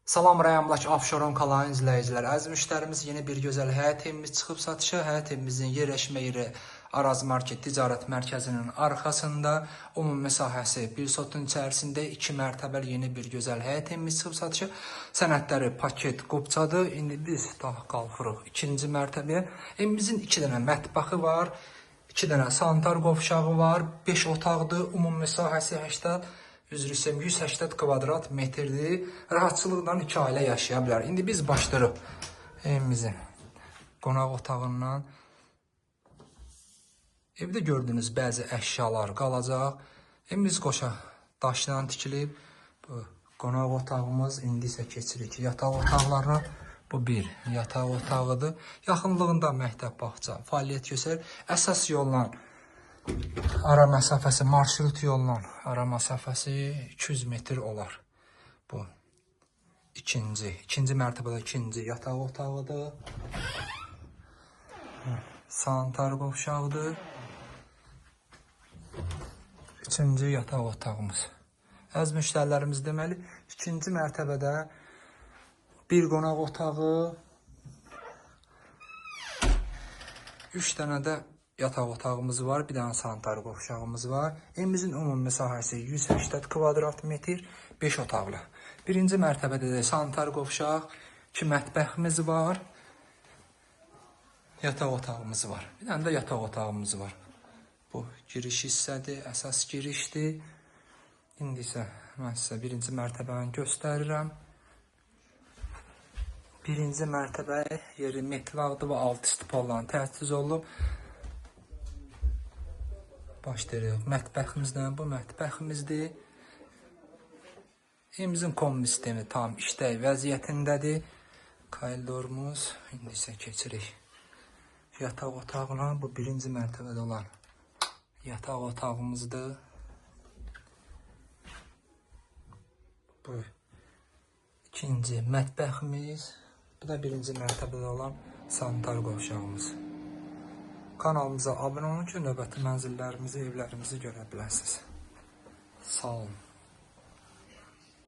Salam Rəyamlak Afşoron kanalının izləyiciləri. Əziz müştərimiz yeni bir gözəl həyət evimiz çıxıb satışa. Həyət evimizin yerləşmə yeri Araz Market Ticarət Mərkəzinin arxasında. Ümumi məsahəsi bir sotun içərisində 2 mərtəbəli yeni bir gözəl həyət evimiz çıxıb satışa. Sənədləri paket qopçadır. İndi biz daha qalxırıq 2-ci mərtəbəyə. Evimizin 2 dənə mətbəxi var. 2 dənə sanitar qovşağı var. 5 otaqdır. Ümumi məsahəsi 180 kvadrat metrdir. Rahatçılıqla 2 ailə yaşaya bilər. İndi biz başlayırıq evimizin qonaq otağından. Evdə gördüyünüz bəzi əşyalar qalacaq. Evimiz qoşa daşla tikilib. Bu qonaq otağımız. İndi isə keçirik yataq otaqlarına. Bu bir yataq otağıdır. Yaxınlığında məktəb, bağça, fəaliyyət göstərir. Əsas yolla ara məsafəsi, marşrut yolla ara məsafəsi 200 metr olar. Bu ikinci mərtəbədə ikinci yataq otağıdır. Sanitar qovşağıdır. 3-cü yataq otağımız. Əziz müştərilərimiz, deməli 2-ci mərtəbədə bir qonaq otağı, 3 dənə də yataq otağımız var, bir dənə sanitar qovşağımız var. Evimizin ümumi məsahəsi 180 kvadrat metr, 5 otaqlı. Birinci mərtəbədə də sanitar qovşaq, 2 mətbəximiz var, yataq otağımız var. Bir dənə də yataq otağımız var. Bu giriş hissədir, əsas girişdir. İndi isə mən sizə birinci mərtəbəni göstərirəm. Birinci mərtəbə yeri metlaqdır və alt istipolla təchiz olunub. Başlayırıq mətbəximizdən. Bu mətbəximizdir. Evimizin kombi sistemi tam işləy vəziyyətindədir. Koridorumuz. İndi isə keçirik yataq otağına. Bu birinci mərtəbədə olan yataq otağımızdır. Bu ikinci mətbəximiz. Bu da birinci mərtəbədə olan sanitar qovşağımız. Kanalımıza abunə olun ki, növbəti mənzillərimizi, evlərimizi görə biləsiniz. Sağ olun.